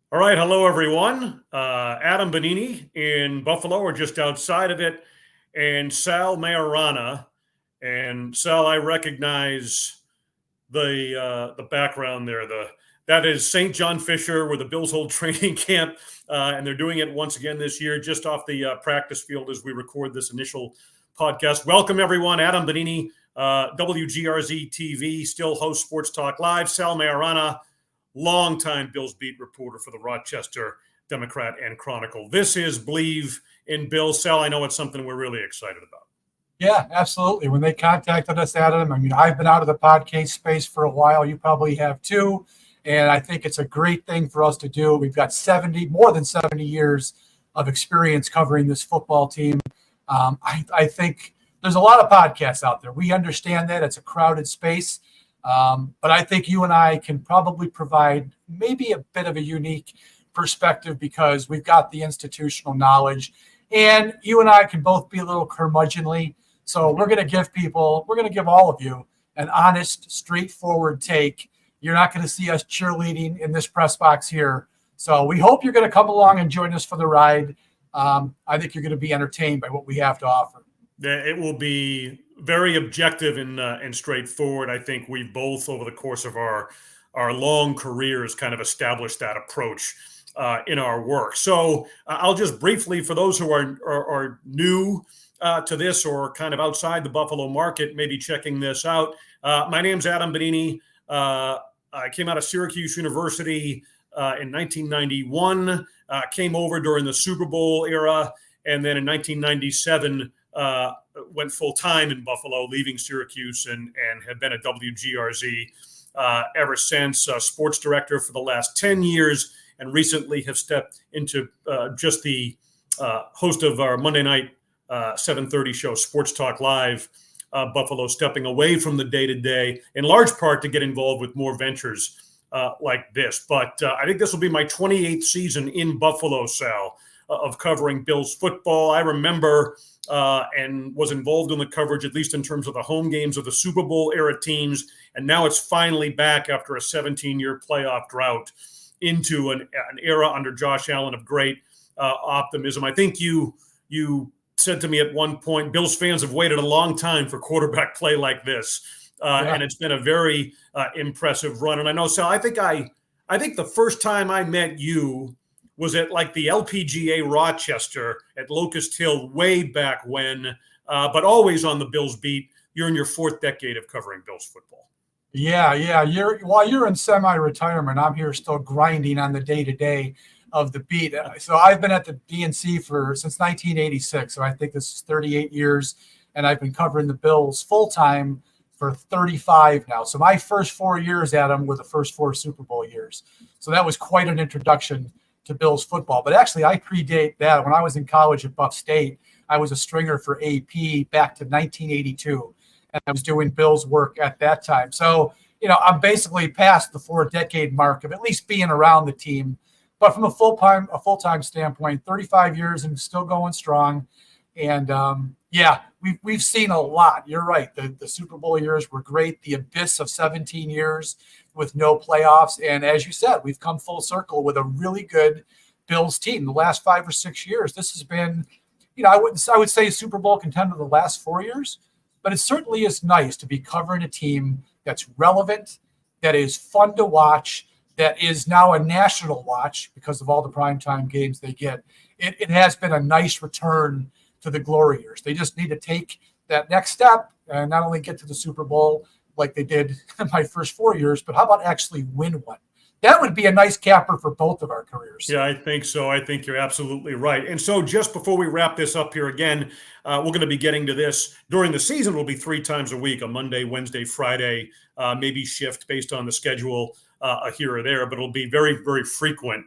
All right, hello everyone. Adam Benigni in Buffalo, or just outside of it, and Sal Maiorana. And Sal, I recognize the background there. That is St. John Fisher, where the Bills hold training camp, and they're doing it once again this year, just off the practice field as we record this initial podcast. Welcome everyone, Adam Benigni, WGRZ TV, still hosts Sports Talk Live. Sal Maiorana, longtime Bills beat reporter for the Rochester Democrat and Chronicle. This is Bleav in Bills. Sal, I know it's something we're really excited about. Yeah, absolutely. When they contacted us, Adam, I've been out of the podcast space for a while. You probably have too. And I think it's a great thing for us to do. We've got more than 70 years of experience covering this football team. I think there's a lot of podcasts out there. We understand that it's a crowded space. But I think you and I can probably provide maybe a bit of a unique perspective because we've got the institutional knowledge. And you and I can both be a little curmudgeonly. So we're going to give all of you an honest, straightforward take. You're not going to see us cheerleading in this press box here. So we hope you're going to come along and join us for the ride. I think you're going to be entertained by what we have to offer. It will be very objective and straightforward. I think we've both, over the course of our long careers, kind of established that approach in our work. So I'll just briefly, for those who are new to this or kind of outside the Buffalo market, maybe checking this out. My name's Adam Benigni. I came out of Syracuse University in 1991, came over during the Super Bowl era, and then in 1997 went full-time in Buffalo, leaving Syracuse, and have been at WGRZ ever since. Sports director for the last 10 years, and recently have stepped into just the host of our Monday night 7:30 show, Sports Talk Live. Buffalo stepping away from the day-to-day, in large part to get involved with more ventures like this. But I think this will be my 28th season in Buffalo, Sal, of covering Bills football. I remember and was involved in the coverage, at least in terms of the home games of the Super Bowl era teams. And now it's finally back after a 17-year playoff drought into an era under Josh Allen of great optimism. I think you said to me at one point, Bills fans have waited a long time for quarterback play like this. And it's been a very impressive run. And I know, Sal, I think the first time I met you was at like the LPGA Rochester at Locust Hill way back when, but always on the Bills beat. You're in your fourth decade of covering Bills football. Yeah. While you're in semi-retirement, I'm here still grinding on the day-to-day of the beat. So I've been at the DNC since 1986. So I think this is 38 years, and I've been covering the Bills full-time for 35 now. So my first 4 years, Adam, were the first 4 Super Bowl years. So that was quite an introduction to Bills football. But actually, I predate that. When I was in college at Buff State, I was a stringer for AP back to 1982, and I was doing Bills work at that time. So, I'm basically past the 4-decade mark of at least being around the team. But from a full-time standpoint, 35 years and still going strong. And we've seen a lot. You're right. The Super Bowl years were great. The abyss of 17 years with no playoffs. And as you said, we've come full circle with a really good Bills team. The last 5 or 6 years, this has been, I would say a Super Bowl contender the last 4 years, but it certainly is nice to be covering a team that's relevant, that is fun to watch, that is now a national watch because of all the primetime games they get. It has been a nice return to the glory years. They just need to take that next step and not only get to the Super Bowl like they did in my first 4 years, but how about actually win one? That would be a nice capper for both of our careers. Yeah, I think so. I think you're absolutely right. And so just before we wrap this up here again, we're going to be getting to this during the season. Will be 3 times a week, a Monday, Wednesday, Friday, maybe shift based on the schedule here or there, but it'll be very, very frequent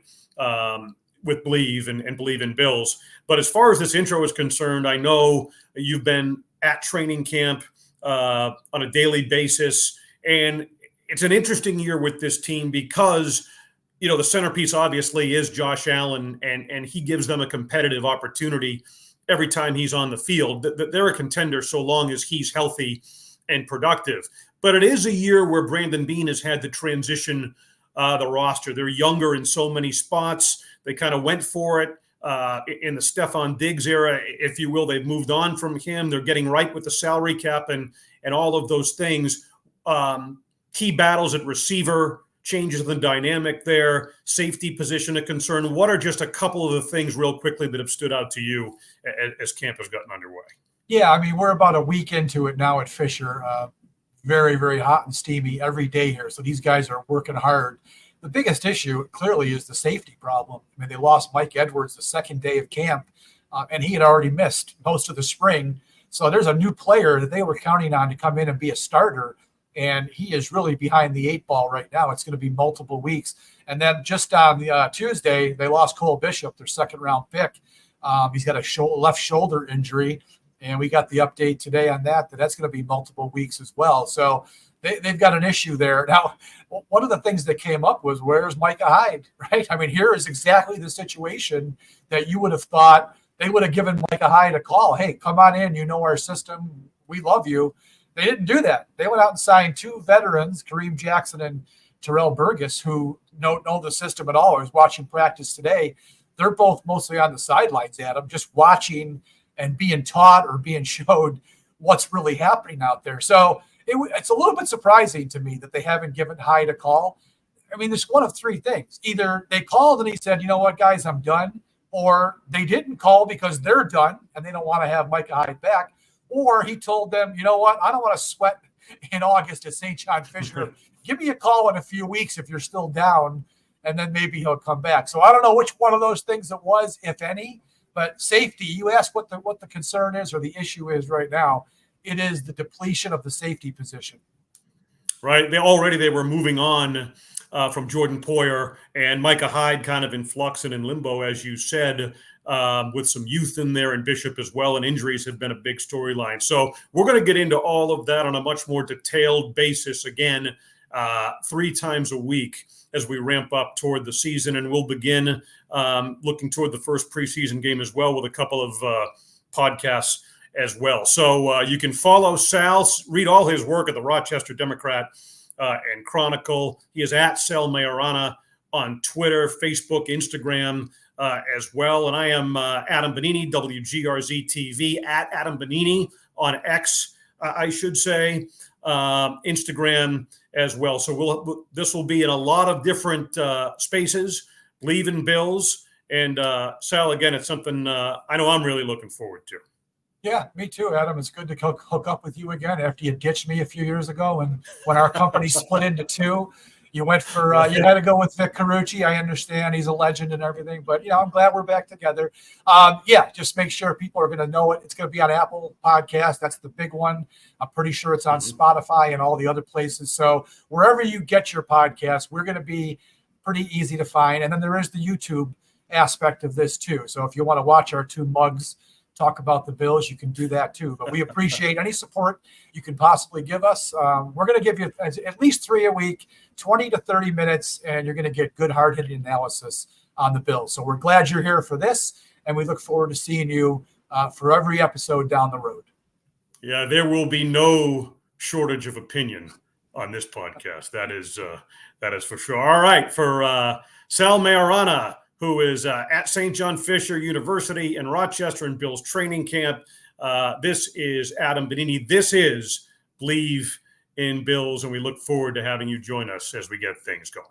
with Bleav and Bleav in Bills. But as far as this intro is concerned, I know you've been at training camp on a daily basis, and it's an interesting year with this team because, the centerpiece obviously is Josh Allen, and he gives them a competitive opportunity every time he's on the field. They're a contender so long as he's healthy and productive. But it is a year where Brandon Beane has had to transition the roster. They're younger in so many spots. They kind of went for it in the Stefon Diggs era, if you will. They've moved on from him. They're getting right with the salary cap and all of those things. Key battles at receiver, changes in the dynamic there, safety position of concern. What are just a couple of the things real quickly that have stood out to you as camp has gotten underway? Yeah, I mean, we're about a week into it now at Fisher. Very, very hot and steamy every day here. So these guys are working hard. The biggest issue clearly is the safety problem. I mean, they lost Mike Edwards the second day of camp, and he had already missed most of the spring. So there's a new player that they were counting on to come in and be a starter, and he is really behind the 8 ball right now. It's going to be multiple weeks. And then just on the Tuesday, they lost Cole Bishop, their second-round pick. He's got a left shoulder injury, and we got the update today on that's going to be multiple weeks as well. So they've got an issue there. Now, one of the things that came up was, where's Micah Hyde, right? I mean, here is exactly the situation that you would have thought they would have given Micah Hyde a call. Hey, come on in. You know our system. We love you. They didn't do that. They went out and signed 2 veterans, Kareem Jackson and Terrell Burgess, who don't know the system at all. I was watching practice today. They're both mostly on the sidelines, Adam, just watching and being taught or being showed what's really happening out there. So it's a little bit surprising to me that they haven't given Hyde a call. I mean, there's one of 3 things. Either they called and he said, you know what, guys, I'm done. Or they didn't call because they're done and they don't want to have Micah Hyde back. Or he told them, you know what, I don't want to sweat in August at St. John Fisher. Give me a call in a few weeks if you're still down, and then maybe he'll come back. So I don't know which one of those things it was, if any. But safety, you ask what the concern is or the issue is right now. It is the depletion of the safety position. Right. They were moving on from Jordan Poyer, and Micah Hyde kind of in flux and in limbo, as you said, with some youth in there and Bishop as well. And injuries have been a big storyline. So we're going to get into all of that on a much more detailed basis again, 3 times a week as we ramp up toward the season. And we'll begin looking toward the first preseason game as well with a couple of podcasts as well. So you can follow Sal, read all his work at the Rochester Democrat and Chronicle. He is at Sal Maiorana on Twitter, Facebook, Instagram as well. And I am Adam Benigni, WGRZ TV, at Adam Benigni on X, I should say, Instagram as well. So this will be in a lot of different spaces, Bleav in Bills. And Sal, again, it's something I know I'm really looking forward to. Yeah, me too, Adam. It's good to hook up with you again after you ditched me a few years ago. And when our company split into 2, you went for you had to go with Vic Carucci. I understand he's a legend and everything, but I'm glad we're back together. Just make sure people are going to know it. It's going to be on Apple Podcast. That's the big one. I'm pretty sure it's on Spotify and all the other places. So wherever you get your podcast, we're going to be pretty easy to find. And then there is the YouTube aspect of this too. So if you want to watch our 2 mugs talk about the Bills, you can do that too. But we appreciate any support you can possibly give us. We're going to give you at least 3 a week, 20 to 30 minutes, and you're going to get good hard-hitting analysis on the Bills. So we're glad you're here for this, and we look forward to seeing you for every episode down the road. Yeah, there will be no shortage of opinion on this podcast. That is for sure. All right, for Sal Maiorana, who is at St. John Fisher University in Rochester and Bills training camp. This is Adam Benigni. This is Bleav in Bills, and we look forward to having you join us as we get things going.